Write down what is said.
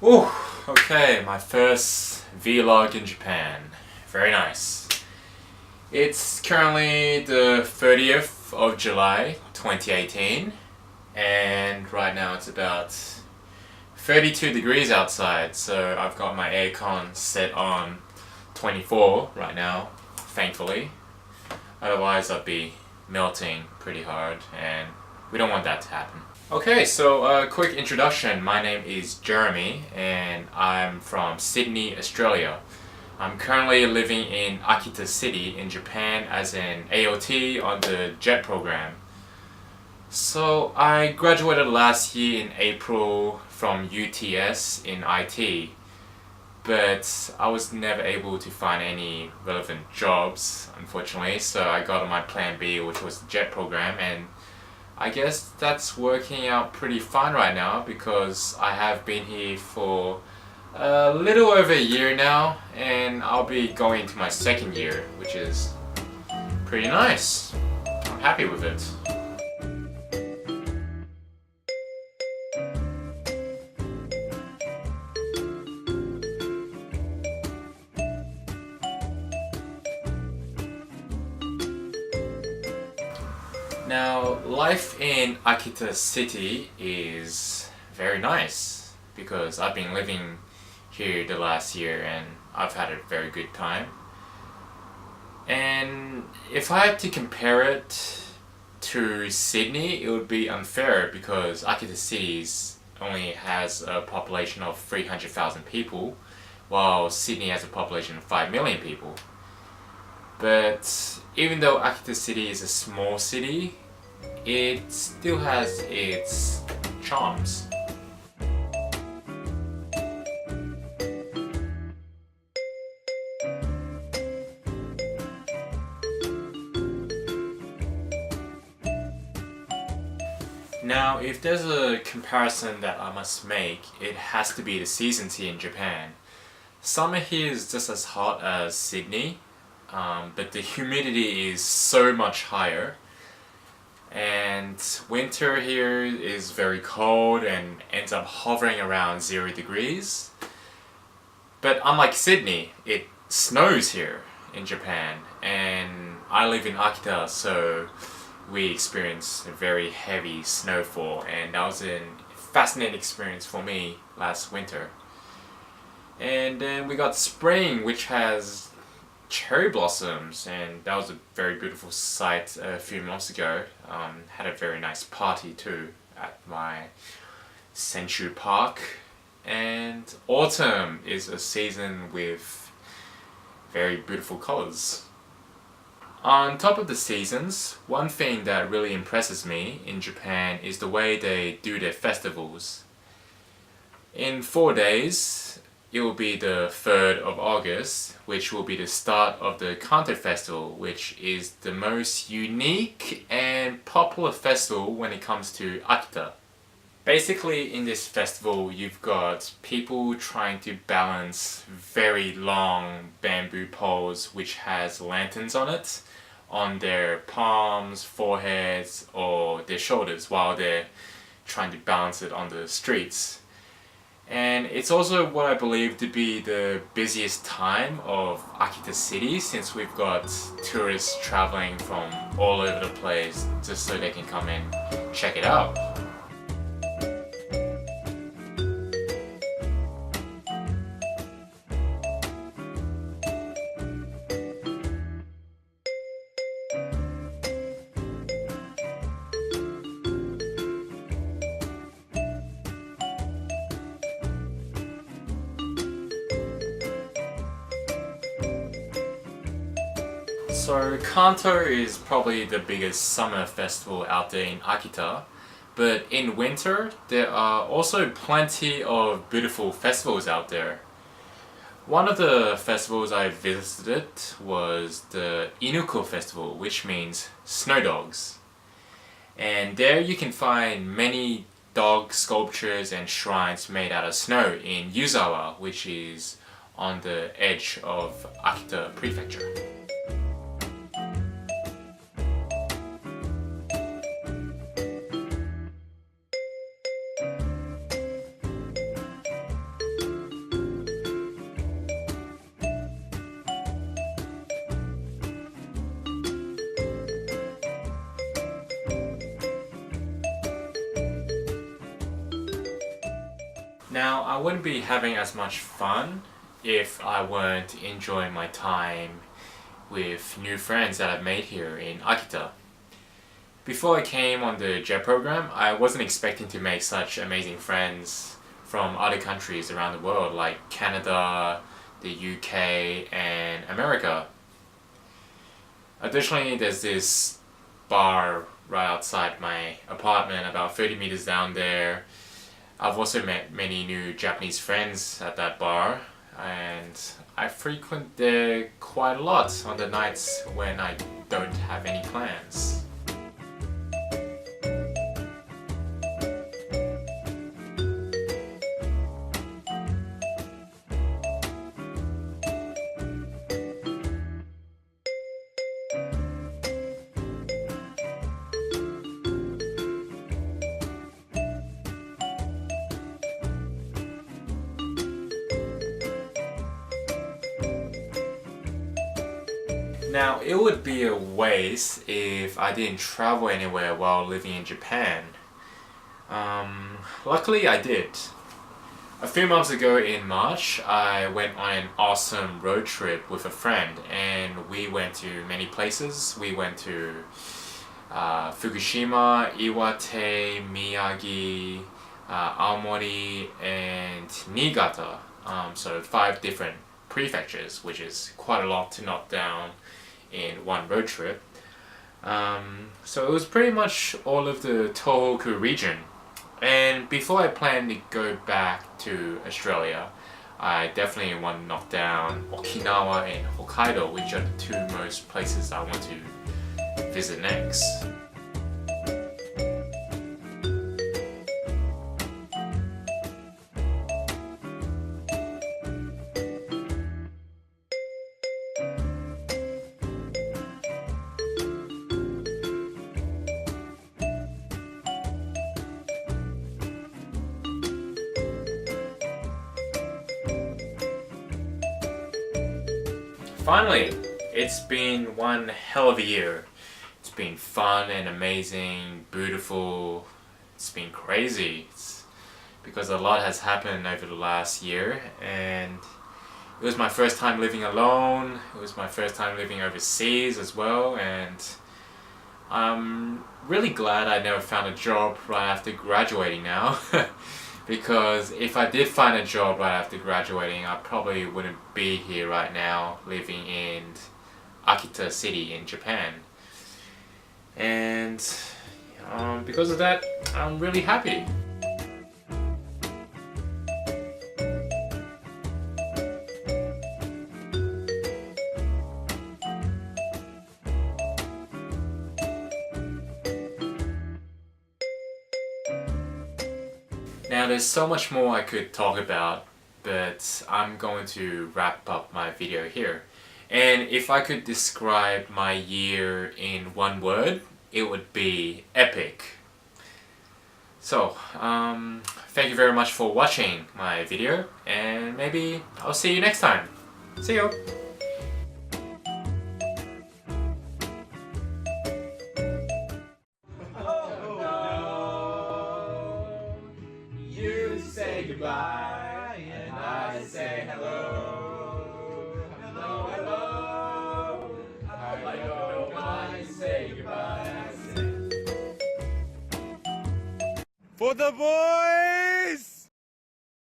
Ooh, okay, my first vlog in Japan. Very nice. It's currently the 30th of July 2018, and right now it's about 32 degrees outside, so I've got my aircon set on 24 right now, thankfully. Otherwise I'd be melting pretty hard, and we don't want that to happen. Okay, so quick introduction. My name is Jeremy and I'm from Sydney, Australia. I'm currently living in Akita City in Japan as an AOT on the JET program. So I graduated last year in April from UTS in IT, but I was never able to find any relevant jobs, unfortunately, so I got on my plan B, which was the JET program, and I guess that's working out pretty fine right now because I have been here for a little over a year now, and I'll be going into my second year, which is pretty nice. I'm happy with it. Now, life in Akita City is very nice because I've been living here the last year and I've had a very good time. And if I had to compare it to Sydney, it would be unfair because Akita City only has a population of 300,000 people, while Sydney has a population of 5 million people. But even though Akita City is a small city, it still has its charms. Now, if there's a comparison that I must make, it has to be the seasons here in Japan. Summer here is just as hot as Sydney, but the humidity is so much higher. And winter here is very cold and ends up hovering around 0 degrees. But unlike Sydney, it snows here in Japan, and I live in Akita, so we experience a very heavy snowfall, and that was a fascinating experience for me last winter. And then we got spring, which has cherry blossoms, and that was a very beautiful sight a few months ago. Had a very nice party too at my Senchu Park. And autumn is a season with very beautiful colors. On top of the seasons, one thing that really impresses me in Japan is the way they do their festivals. In 4 days, it will be the 3rd of August, which will be the start of the Kanto Festival, which is the most unique and popular festival when it comes to Akita. Basically, in this festival, you've got people trying to balance very long bamboo poles which has lanterns on it on their palms, foreheads, or their shoulders while they're trying to balance it on the streets. And it's also what I believe to be the busiest time of Akita City, since we've got tourists traveling from all over the place just so they can come and check it out. So Kanto is probably the biggest summer festival out there in Akita, but in winter there are also plenty of beautiful festivals out there. One of the festivals I visited was the Inuko Festival, which means snow dogs. And there you can find many dog sculptures and shrines made out of snow in Yuzawa, which is on the edge of Akita Prefecture. Now, I wouldn't be having as much fun if I weren't enjoying my time with new friends that I've made here in Akita. Before I came on the JET program, I wasn't expecting to make such amazing friends from other countries around the world like Canada, the UK, and America. Additionally, there's this bar right outside my apartment, about 30 meters down there. I've also met many new Japanese friends at that bar, and I frequent there quite a lot on the nights when I don't have any plans. Now, it would be a waste if I didn't travel anywhere while living in Japan. Luckily I did. A few months ago in March, I went on an awesome road trip with a friend, and we went to many places. We went to Fukushima, Iwate, Miyagi, Aomori, and Niigata. So 5 different prefectures, which is quite a lot to knock down in one road trip. So it was pretty much all of the Tohoku region. And before I plan to go back to Australia, I definitely want to knock down Okinawa and Hokkaido, which are the 2 most places I want to visit next. Finally, it's been one hell of a year. It's been fun and amazing, beautiful. It's been crazy. It's because a lot has happened over the last year, and it was my first time living alone. It was my first time living overseas as well, and I'm really glad I never found a job right after graduating now. Because if I did find a job right after graduating, I probably wouldn't be here right now living in Akita City in Japan. And because of that, I'm really happy. Now there's so much more I could talk about, but I'm going to wrap up my video here. And if I could describe my year in one word, it would be epic. So, thank you very much for watching my video, and maybe I'll see you next time. See you! Say goodbye and I say hello. Hello, hello. I don't know why you say goodbye. For the boys!